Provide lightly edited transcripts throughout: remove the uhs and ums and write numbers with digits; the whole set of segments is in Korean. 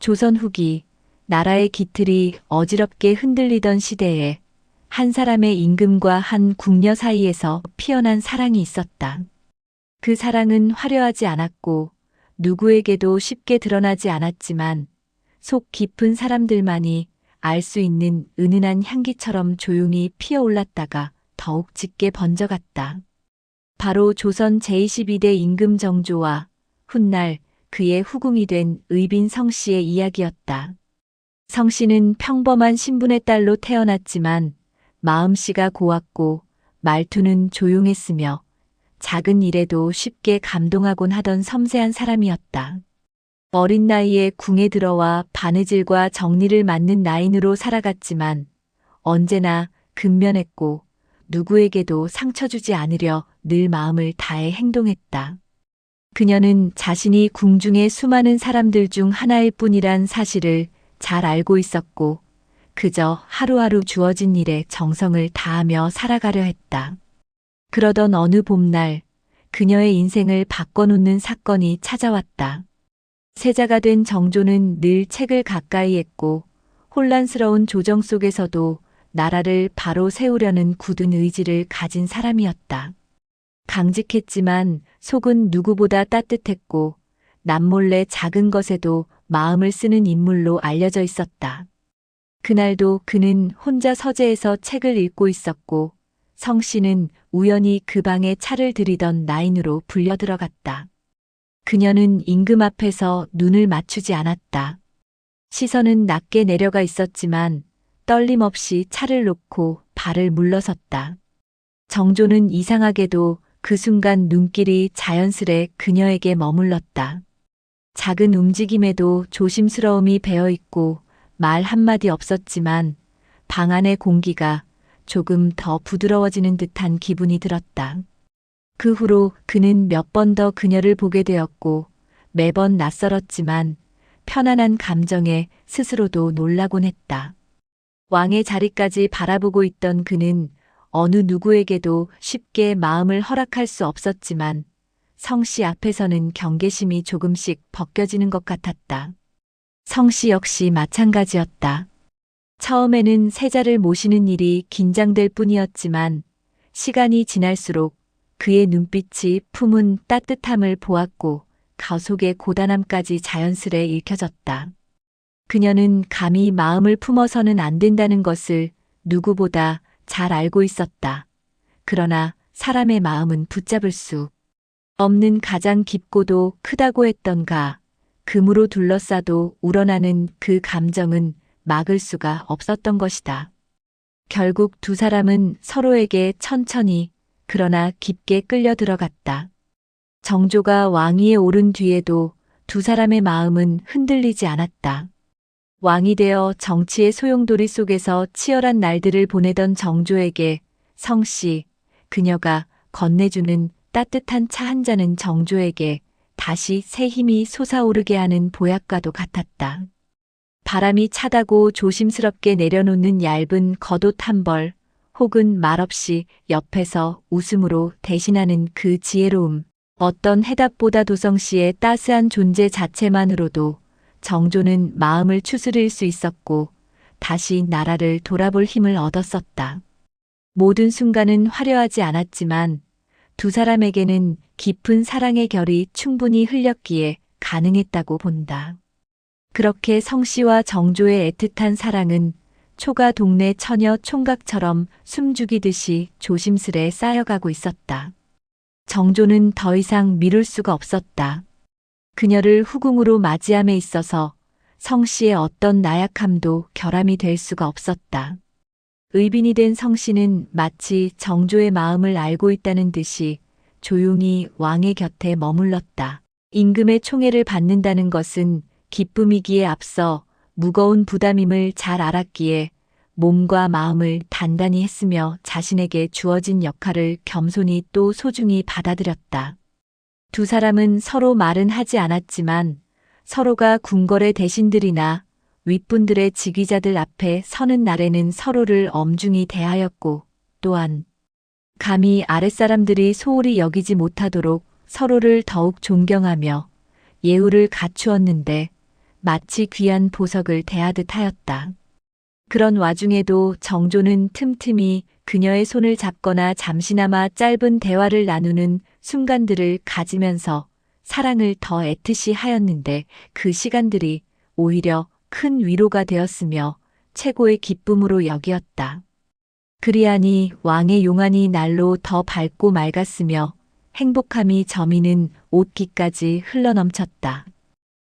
조선 후기 나라의 기틀이 어지럽게 흔들리던 시대에 한 사람의 임금과 한 궁녀 사이에서 피어난 사랑이 있었다. 그 사랑은 화려하지 않았고 누구에게도 쉽게 드러나지 않았지만 속 깊은 사람들만이 알 수 있는 은은한 향기처럼 조용히 피어올랐다가 더욱 짙게 번져갔다. 바로 조선 제22대 임금 정조와 훗날 그의 후궁이 된 의빈 성씨의 이야기였다. 성씨는 평범한 신분의 딸로 태어났지만 마음씨가 고왔고 말투는 조용했으며 작은 일에도 쉽게 감동하곤 하던 섬세한 사람이었다. 어린 나이에 궁에 들어와 바느질과 정리를 맡는 나인으로 살아갔지만 언제나 근면했고 누구에게도 상처 주지 않으려 늘 마음을 다해 행동했다. 그녀는 자신이 궁중의 수많은 사람들 중 하나일 뿐이란 사실을 잘 알고 있었고 그저 하루하루 주어진 일에 정성을 다하며 살아가려 했다. 그러던 어느 봄날 그녀의 인생을 바꿔놓는 사건이 찾아왔다. 세자가 된 정조는 늘 책을 가까이 했고 혼란스러운 조정 속에서도 나라를 바로 세우려는 굳은 의지를 가진 사람이었다. 강직했지만 속은 누구보다 따뜻했고 남몰래 작은 것에도 마음을 쓰는 인물로 알려져 있었다. 그날도 그는 혼자 서재에서 책을 읽고 있었고 성씨는 우연히 그 방에 차를 들이던 나인으로 불려 들어갔다. 그녀는 임금 앞에서 눈을 맞추지 않았다. 시선은 낮게 내려가 있었지만 떨림 없이 차를 놓고 발을 물러섰다. 정조는 이상하게도 그 순간 눈길이 자연스레 그녀에게 머물렀다. 작은 움직임에도 조심스러움이 배어 있고 말 한마디 없었지만 방 안의 공기가 조금 더 부드러워지는 듯한 기분이 들었다. 그 후로 그는 몇 번 더 그녀를 보게 되었고 매번 낯설었지만 편안한 감정에 스스로도 놀라곤 했다. 왕의 자리까지 바라보고 있던 그는 어느 누구에게도 쉽게 마음을 허락할 수 없었지만 성씨 앞에서는 경계심이 조금씩 벗겨지는 것 같았다. 성씨 역시 마찬가지였다. 처음에는 세자를 모시는 일이 긴장될 뿐이었지만 시간이 지날수록 그의 눈빛이 품은 따뜻함을 보았고 가속의 고단함까지 자연스레 읽혀졌다. 그녀는 감히 마음을 품어서는 안 된다는 것을 누구보다 잘 알고 있었다. 그러나 사람의 마음은 붙잡을 수 없는 가장 깊고도 크다고 했던가 금으로 둘러싸도 우러나는 그 감정은 막을 수가 없었던 것이다. 결국 두 사람은 서로에게 천천히 그러나 깊게 끌려 들어갔다. 정조가 왕위에 오른 뒤에도 두 사람의 마음은 흔들리지 않았다. 왕이 되어 정치의 소용돌이 속에서 치열한 날들을 보내던 정조에게 성씨, 그녀가 건네주는 따뜻한 차 한 잔은 정조에게 다시 새 힘이 솟아오르게 하는 보약과도 같았다. 바람이 차다고 조심스럽게 내려놓는 얇은 겉옷 한 벌, 혹은 말없이 옆에서 웃음으로 대신하는 그 지혜로움, 어떤 해답보다도 성씨의 따스한 존재 자체만으로도 정조는 마음을 추스릴 수 있었고 다시 나라를 돌아볼 힘을 얻었었다. 모든 순간은 화려하지 않았지만 두 사람에게는 깊은 사랑의 결이 충분히 흘렸기에 가능했다고 본다. 그렇게 성씨와 정조의 애틋한 사랑은 초가 동네 처녀 총각처럼 숨죽이듯이 조심스레 쌓여가고 있었다. 정조는 더 이상 미룰 수가 없었다. 그녀를 후궁으로 맞이함에 있어서 성씨의 어떤 나약함도 결함이 될 수가 없었다. 의빈이 된 성씨는 마치 정조의 마음을 알고 있다는 듯이 조용히 왕의 곁에 머물렀다. 임금의 총애를 받는다는 것은 기쁨이기에 앞서 무거운 부담임을 잘 알았기에 몸과 마음을 단단히 했으며 자신에게 주어진 역할을 겸손히 또 소중히 받아들였다. 두 사람은 서로 말은 하지 않았지만 서로가 궁궐의 대신들이나 윗분들의 지휘자들 앞에 서는 날에는 서로를 엄중히 대하였고 또한 감히 아랫사람들이 소홀히 여기지 못하도록 서로를 더욱 존경하며 예우를 갖추었는데 마치 귀한 보석을 대하듯 하였다. 그런 와중에도 정조는 틈틈이 그녀의 손을 잡거나 잠시나마 짧은 대화를 나누는 순간들을 가지면서 사랑을 더 애틋이 하였는데 그 시간들이 오히려 큰 위로가 되었으며 최고의 기쁨으로 여기었다. 그리하니 왕의 용안이 날로 더 밝고 맑았으며 행복함이 저미는 옷깃까지 흘러넘쳤다.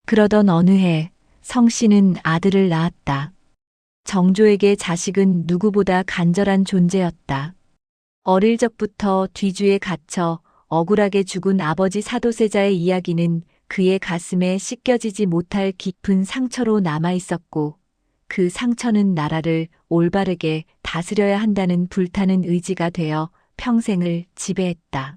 그러던 어느 해 성씨는 아들을 낳았다. 정조에게 자식은 누구보다 간절한 존재였다. 어릴 적부터 뒤주에 갇혀 억울하게 죽은 아버지 사도세자의 이야기는 그의 가슴에 씻겨지지 못할 깊은 상처로 남아 있었고 그 상처는 나라를 올바르게 다스려야 한다는 불타는 의지가 되어 평생을 지배했다.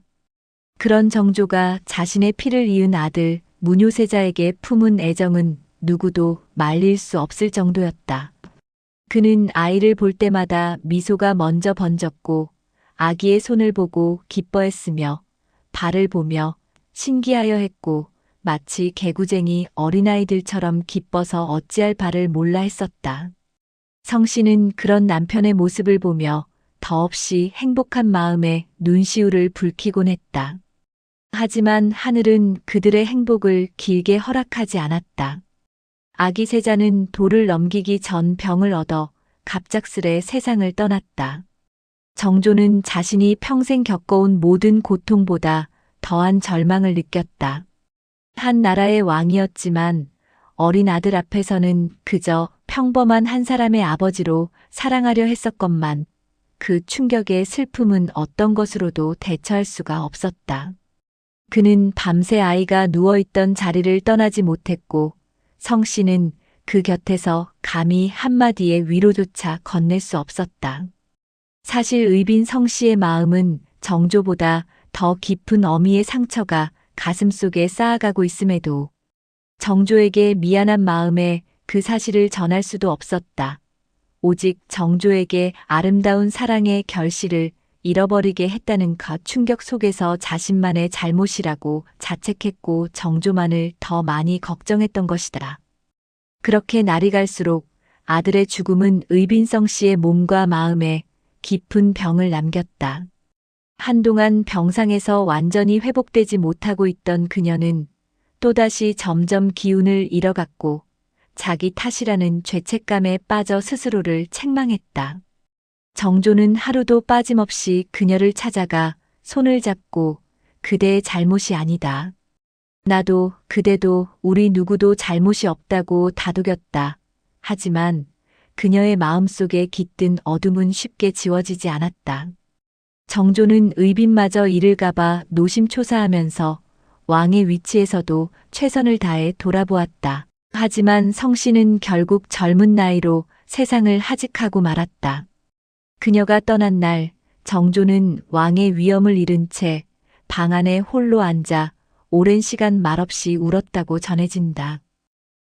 그런 정조가 자신의 피를 이은 아들 문효세자에게 품은 애정은 누구도 말릴 수 없을 정도였다. 그는 아이를 볼 때마다 미소가 먼저 번졌고 아기의 손을 보고 기뻐했으며 발을 보며 신기하여 했고 마치 개구쟁이 어린아이들처럼 기뻐서 어찌할 바를 몰라 했었다. 성씨는 그런 남편의 모습을 보며 더없이 행복한 마음에 눈시울을 붉히곤 했다. 하지만 하늘은 그들의 행복을 길게 허락하지 않았다. 아기 세자는 돌을 넘기기 전 병을 얻어 갑작스레 세상을 떠났다. 정조는 자신이 평생 겪어온 모든 고통보다 더한 절망을 느꼈다. 한 나라의 왕이었지만 어린 아들 앞에서는 그저 평범한 한 사람의 아버지로 사랑하려 했었건만 그 충격의 슬픔은 어떤 것으로도 대처할 수가 없었다. 그는 밤새 아이가 누워있던 자리를 떠나지 못했고 성씨는 그 곁에서 감히 한마디의 위로조차 건넬 수 없었다. 사실 의빈 성씨의 마음은 정조보다 더 깊은 어미의 상처가 가슴속에 쌓아가고 있음에도 정조에게 미안한 마음에 그 사실을 전할 수도 없었다. 오직 정조에게 아름다운 사랑의 결실을 잃어버리게 했다는 그 충격 속에서 자신만의 잘못이라고 자책했고 정조만을 더 많이 걱정했던 것이다. 그렇게 날이 갈수록 아들의 죽음은 의빈성 씨의 몸과 마음에 깊은 병을 남겼다. 한동안 병상에서 완전히 회복되지 못하고 있던 그녀는 또다시 점점 기운을 잃어갔고 자기 탓이라는 죄책감에 빠져 스스로를 책망했다. 정조는 하루도 빠짐없이 그녀를 찾아가 손을 잡고 그대의 잘못이 아니다. 나도 그대도 우리 누구도 잘못이 없다고 다독였다. 하지만 그녀의 마음속에 깃든 어둠은 쉽게 지워지지 않았다. 정조는 의빈마저 잃을까봐 노심초사하면서 왕의 위치에서도 최선을 다해 돌아보았다. 하지만 성씨는 결국 젊은 나이로 세상을 하직하고 말았다. 그녀가 떠난 날 정조는 왕의 위엄을 잃은 채 방 안에 홀로 앉아 오랜 시간 말없이 울었다고 전해진다.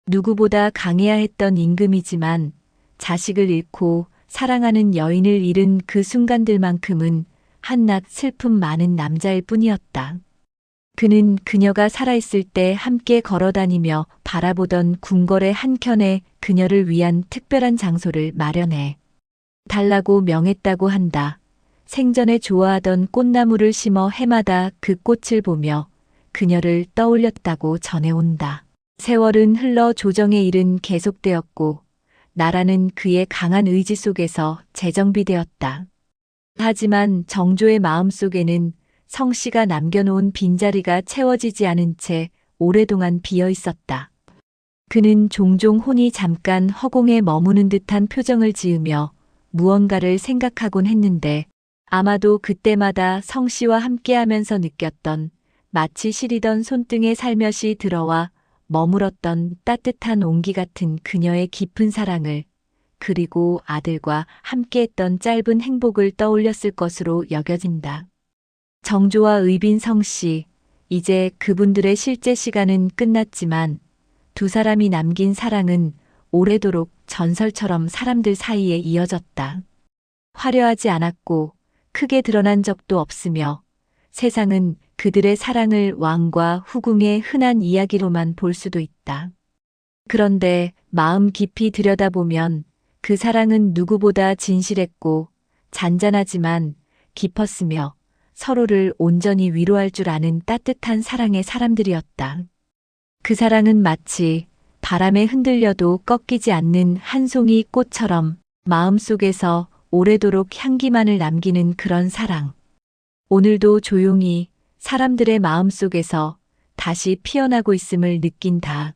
누구보다 강해야 했던 임금이지만 자식을 잃고 사랑하는 여인을 잃은 그 순간들만큼은 한낱 슬픔 많은 남자일 뿐이었다. 그는 그녀가 살아있을 때 함께 걸어다니며 바라보던 궁궐의 한켠에 그녀를 위한 특별한 장소를 마련해 달라고 명했다고 한다. 생전에 좋아하던 꽃나무를 심어 해마다 그 꽃을 보며 그녀를 떠올렸다고 전해온다. 세월은 흘러 조정의 일은 계속되었고 나라는 그의 강한 의지 속에서 재정비되었다. 하지만 정조의 마음속에는 성씨가 남겨놓은 빈자리가 채워지지 않은 채 오랫동안 비어 있었다. 그는 종종 혼이 잠깐 허공에 머무는 듯한 표정을 지으며 무언가를 생각하곤 했는데 아마도 그때마다 성씨와 함께하면서 느꼈던 마치 시리던 손등에 살며시 들어와 머물었던 따뜻한 온기 같은 그녀의 깊은 사랑을 그리고 아들과 함께했던 짧은 행복을 떠올렸을 것으로 여겨진다. 정조와 의빈 성씨, 이제 그분들의 실제 시간은 끝났지만 두 사람이 남긴 사랑은 오래도록 전설처럼 사람들 사이에 이어졌다. 화려하지 않았고 크게 드러난 적도 없으며 세상은 그들의 사랑을 왕과 후궁의 흔한 이야기로만 볼 수도 있다. 그런데 마음 깊이 들여다보면 그 사랑은 누구보다 진실했고 잔잔하지만 깊었으며 서로를 온전히 위로할 줄 아는 따뜻한 사랑의 사람들이었다. 그 사랑은 마치 바람에 흔들려도 꺾이지 않는 한 송이 꽃처럼 마음속에서 오래도록 향기만을 남기는 그런 사랑. 오늘도 조용히 사람들의 마음속에서 다시 피어나고 있음을 느낀다.